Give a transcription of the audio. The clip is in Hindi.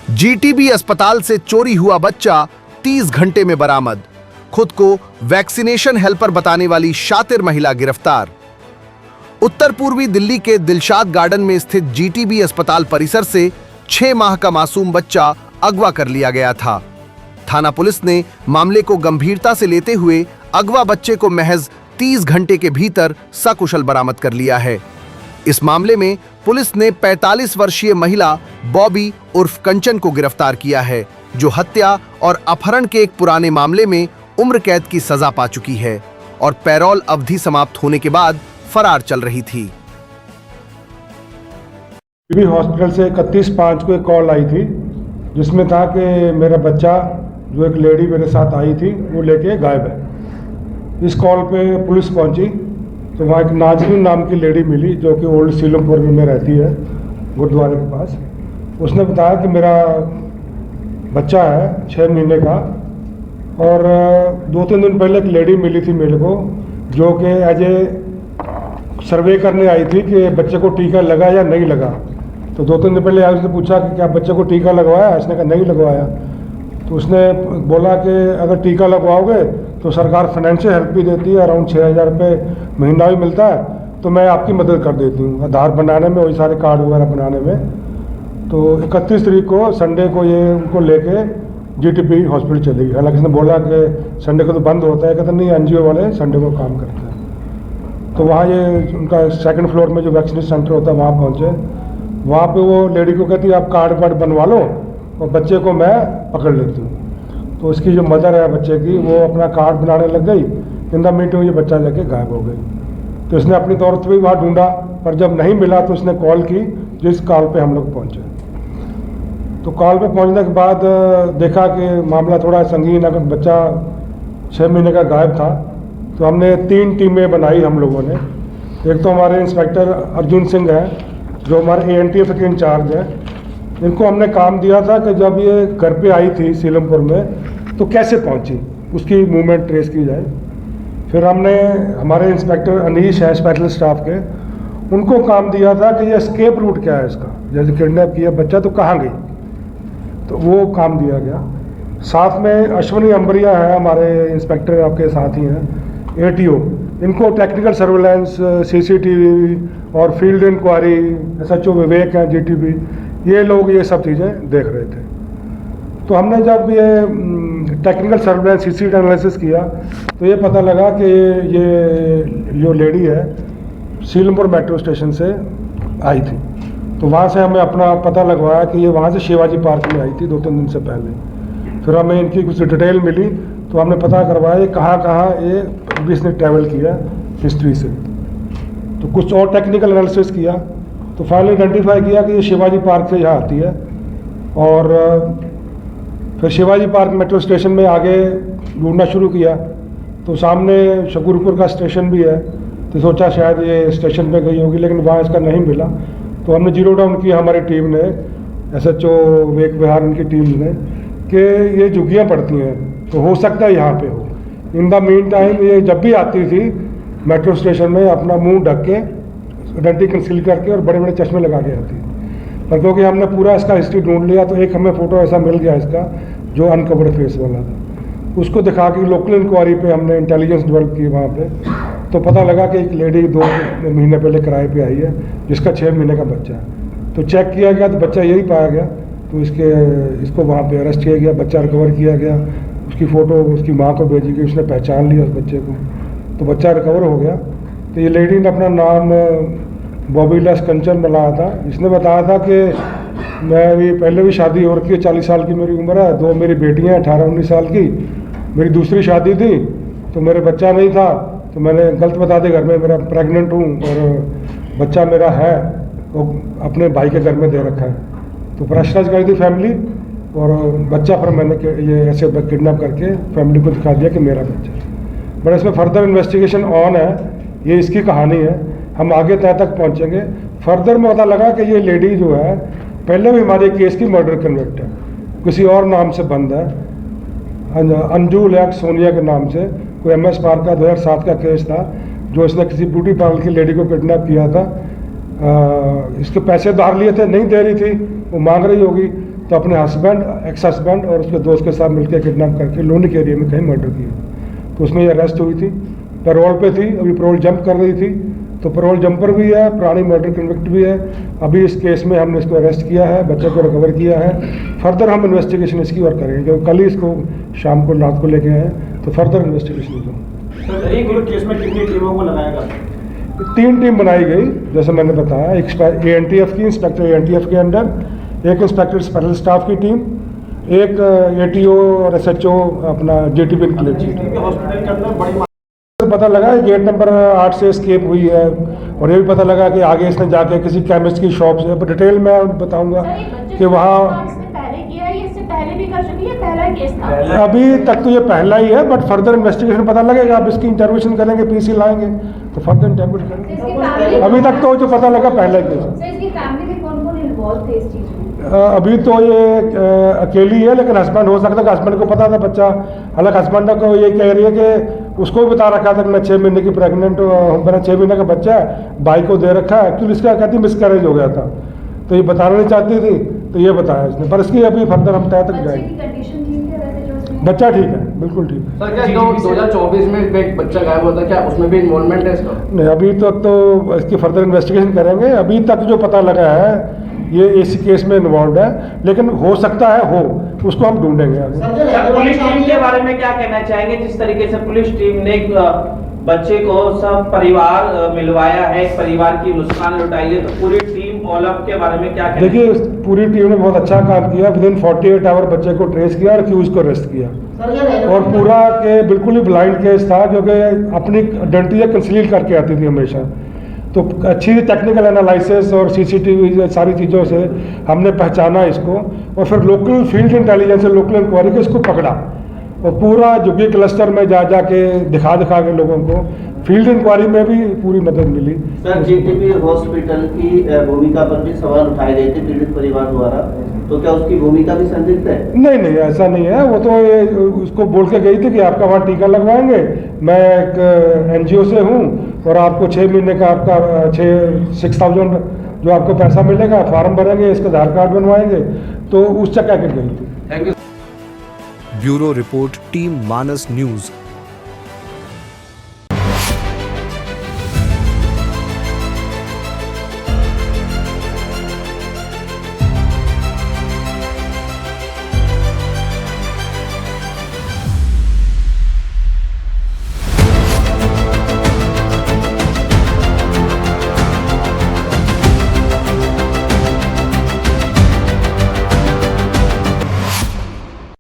जीटीबी अस्पताल से चोरी हुआ बच्चा 30 घंटे में बरामद। खुद को वैक्सीनेशन हेल्पर बताने वाली शातिर महिला गिरफ्तार। उत्तर पूर्वी दिल्ली के दिलशाद गार्डन में स्थित जीटीबी अस्पताल परिसर से 6 माह का मासूम बच्चा अगवा कर लिया गया था। थाना पुलिस ने मामले को गंभीरता से लेते हुए अगवा बच्चे को महज 30 घंटे के भीतर सकुशल बरामद कर लिया है। इस मामले में पुलिस ने 45 वर्षीय महिला बॉबी उर्फ कंचन को गिरफ्तार किया है, जो हत्या और अपहरण के एक पुराने मामले में उम्र कैद की सजा पा चुकी है और पैरोल अवधि समाप्त होने के बाद फरार चल रही थी। हॉस्पिटल से 31/5 को एक कॉल आई थी, जिसमें था कि मेरा बच्चा जो एक लेडी मेरे साथ आई थी वो लेके गायब है। इस कॉल पे पुलिस पहुंची तो वहाँ एक नाजरीन नाम की लेडी मिली, जो कि ओल्ड सीलमपुर में रहती है, गुरुद्वारे के पास। उसने बताया कि मेरा बच्चा है 6 महीने का, और 2-3 दिन पहले एक लेडी मिली थी मेरे को, जो कि एज ए सर्वे करने आई थी कि बच्चे को टीका लगा या नहीं लगा। तो 2-3 दिन पहले उसने पूछा कि क्या बच्चे को टीका लगवाया? इसने कहा नहीं लगवाया। तो उसने बोला कि अगर टीका लगवाओगे तो सरकार फाइनेंशियल हेल्प भी देती है, अराउंड 6,000 रुपये महीना भी मिलता है, तो मैं आपकी मदद कर देती हूँ आधार बनाने में, वही सारे कार्ड वगैरह बनाने में। तो 31 तारीख को संडे को ये उनको लेके जीटीबी हॉस्पिटल चली गई। हालांकि इसने बोला कि संडे को तो बंद होता है, कहते नहीं, एनजीओ वाले संडे को काम करते हैं। तो वहाँ ये उनका 2nd फ्लोर में जो वैक्सीनेशन सेंटर होता है वहाँ पहुँचे। वहाँ पे वो लेडी को कहती है आप कार्ड वार्ड बनवा लो और बच्चे को मैं पकड़ लेती हूँ। तो उसकी जो मदर है बच्चे की, वो अपना कार्ड बनाने लग गई। इन द मीटिंग ये बच्चा लेके गायब हो गई। तो इसने अपनी तौर से भी वहाँ ढूंढा, पर जब नहीं मिला तो उसने कॉल की, जिस कॉल पे हम लोग पहुँचे। तो कॉल पे पहुँचने के बाद देखा कि मामला थोड़ा संगीन, अगर बच्चा 6 महीने का गायब था। तो हमने 3 टीमें बनाई हम लोगों ने। एक तो हमारे इंस्पेक्टर अर्जुन सिंह हैं, जो हमारे एएनटीएफ के इंचार्ज हैं। इनको हमने काम दिया था कि जब ये घर पे आई थी सीलमपुर में तो कैसे पहुंची, उसकी मूवमेंट ट्रेस की जाए। फिर हमने हमारे इंस्पेक्टर अनीश है स्पेशल स्टाफ के, उनको काम दिया था कि ये एस्केप रूट क्या है इसका, जैसे किडनैप किया बच्चा तो कहाँ गई, तो वो काम दिया गया। साथ में अश्विनी अंबरिया है हमारे इंस्पेक्टर, आपके साथ ही हैं, एटीओ। इनको टेक्निकल सर्वेलेंस, सीसीटीवी और फील्ड इंक्वायरी, एसएचओ विवेक हैं जीटीबी, ये लोग ये सब चीज़ें देख रहे थे। तो हमने जब ये टेक्निकल सर्वेलेंस सीसीटीवी एनालिसिस किया तो ये पता लगा कि ये जो लेडी है सीलमपुर मेट्रो स्टेशन से आई थी। तो वहाँ से हमें अपना पता लगवाया कि ये वहाँ से शिवाजी पार्क में आई थी 2-3 दिन से पहले। फिर हमें इनकी कुछ डिटेल मिली तो हमने पता करवाया ये कहाँ ये इसने ट्रैवल किया हिस्ट्री से। तो कुछ और टेक्निकल एनालिसिस किया तो फाइनली आइडेंटिफाई किया कि ये शिवाजी पार्क से यहाँ आती है। और फिर शिवाजी पार्क मेट्रो स्टेशन में आगे ढूंढना शुरू किया तो सामने शकूरपुर का स्टेशन भी है, तो सोचा शायद ये स्टेशन पे गई होगी, लेकिन वहाँ इसका नहीं मिला। तो हमने जीरो डाउन किया हमारी टीम ने, एसएचओ विवेक विहार उनकी टीम ने, कि ये झुग्गियाँ पड़ती हैं तो हो सकता है यहाँ पे हो। इन द मीन टाइम ये जब भी आती थी मेट्रो स्टेशन में अपना मुंह ढक के, आइडेंटिटी कंसील करके और बड़े बड़े चश्मे लगा के आती। पर क्योंकि हमने पूरा इसका हिस्ट्री ढूंढ लिया तो एक हमें फ़ोटो ऐसा मिल गया इसका जो अनकवर्ड फेस वाला था, उसको दिखा के लोकल इंक्वायरी पे हमने इंटेलिजेंस डेवलप की वहाँ पे। तो पता लगा कि एक लेडी 2 महीने पहले किराए पे आई है, जिसका 6 महीने का बच्चा है। तो चेक किया गया तो बच्चा यही पाया गया, तो इसको वहाँ पे अरेस्ट किया गया, बच्चा रिकवर किया गया, उसकी फ़ोटो उसकी माँ को भेजी गई, उसने पहचान लिया उस बच्चे को, तो बच्चा रिकवर हो गया। तो ये लेडी ने अपना नाम बॉबी लस कंचन बनाया था। इसने बताया था कि मेरी पहले भी शादी हो रखी है, 40 साल की मेरी उम्र है, 2 मेरी बेटियाँ हैं 18-19 साल की, मेरी दूसरी शादी थी तो मेरे बच्चा नहीं था, तो मैंने गलत बता दिया घर में मेरा प्रेग्नेंट हूँ और बच्चा मेरा है, वो अपने भाई के घर में दे रखा है। तो प्रेशराइज कर दी फैमिली, और बच्चा फिर मैंने ये ऐसे किडनैप करके फैमिली को दिखा दिया कि मेरा बच्चा है। बट इसमें फर्दर इन्वेस्टिगेशन ऑन है, ये इसकी कहानी है, हम आगे तय तक पहुंचेंगे। फर्दर में पता लगा कि ये लेडी जो है पहले भी हमारे केस की मर्डर कन्विक्ट है, किसी और नाम से बंद है, अंजू लैक सोनिया के नाम से। कोई MS पार्क का 2007 का केस था, जो इसने किसी ब्यूटी पार्लर की लेडी को किडनैप किया था। इसके पैसे उधार लिए थे, नहीं दे रही थी, वो मांग रही होगी, तो अपने हस्बैंड, एक्स हस्बैंड और उसके दोस्त के साथ मिलकर किडनैप करके लोनी के एरिया में कहीं मर्डर किया। तो उसमें ये अरेस्ट हुई थी, पैरोल पे थी, अभी पैरोल जंप कर रही थी, तो पैरोल जंपर भी है, पुरानी मर्डर कन्विक्ट भी है। अभी इस केस में हमने इसको अरेस्ट किया है, बच्चे को रिकवर किया है। फर्दर हम इन्वेस्टिगेशन इसकी और करेंगे, क्योंकि कल ही इसको शाम को रात को लेके आए, तो फर्दर इन्वेस्टिगेशन होगा। एक केस में कितनी टीमों को लगाएगा? 3 टीम बनाई गई, जैसे मैंने बताया, एक ANTF की, इंस्पेक्टर ANTF के अंडर, एक इंस्पेक्टर स्पेशल स्टाफ की टीम, एक ATO और SHO अपना JTB इंक्लेज की टीम। हॉस्पिटल के अंदर बड़ी पता लगा है गेट नंबर 8 से एस्केप हुई है, और ये भी पता लगा कि आगे इसने जाके किसी केमिस्ट की शॉप से, डिटेल में बताऊंगा कि वहाँ अभी तक तो ये पहला ही है, बट फर्दर इन्वेस्टिगेशन पता लगेगा। अब इसकी इंटरवेंशन करेंगे, PC लाएंगे तो फर्दर इंटरवेंशन करेंगे। अभी तक तो जो पता लगा पहला ही केस। अभी तो ये अकेली है, लेकिन हस्बैंड हो सकता है, हस्बैंड को पता था बच्चा, हालांकि हस्बैंड को ये कह रही है कि उसको भी बता रखा था कि मैं 6 महीने की प्रेग्नेंट हूँ, मेरा 6 महीने का बच्चा है, भाई को दे रखा है। एक्चुअली इसका कहती मिसकैरेज हो गया था, तो ये बताना नहीं चाहती थी, तो ये बताया इसने, पर इसकी अभी फर्दर हम तय तक जाएंगे। बच्चा ठीक है, बिल्कुल ठीक है। सर, क्या 2024 में एक बच्चा गायब होता है, क्या उसमें भी इन्वॉल्वमेंट है इसका? नहीं, अभी तक तो इसकी फर्दर इन्वेस्टिगेशन करेंगे। अभी तक जो पता लगा है ये इसी केस में इन्वॉल्व है, लेकिन हो सकता है हो, उसको हम ढूंढेंगे आगे। पुलिस टीम के बारे में क्या कहना चाहेंगे? जिस तरीके से पुलिस टीम ने बच्चे को सब परिवार मिलवाया है, परिवार की मुस्कान लुटाई है, तो पूरी टीम ऑलअप के बारे में क्या कहना? देखिए, पूरी टीम ने बहुत अच्छा काम किया। विदिन 48 आवर बच्चे को ट्रेस किया और अक्यूज को अरेस्ट किया, और पूरा के बिल्कुल ही ब्लाइंड केस था, क्योंकि अपनी आइडेंटिटी कंसील करके आती थी हमेशा। तो अच्छी टेक्निकल एनालिसिस और CCTV सारी चीज़ों से हमने पहचाना इसको, और फिर लोकल फील्ड इंटेलिजेंस और लोकल इंक्वायरी को इसको पकड़ा, और पूरा जुग्गी क्लस्टर में जा के दिखा के लोगों को फील्ड इंक्वायरी में भी पूरी मदद मिली। सर, JTB हॉस्पिटल की भूमिका पर भी सवाल उठाए गए थे पीड़ित परिवार द्वारा, तो क्या उसकी भूमिका भी संदिग्ध है? नहीं नहीं, ऐसा नहीं है। वो तो ये उसको बोल के गई थी कि आपका वहाँ टीका लगवाएंगे, मैं एक NGO से हूँ, और आपको 6 महीने का आपका 6,000 जो आपको पैसा मिलेगा, फॉर्म भरेंगे, इसका आधार कार्ड बनवाएंगे, तो उस चक्कर के गई थी। Thank you. Bureau report, team Manas news.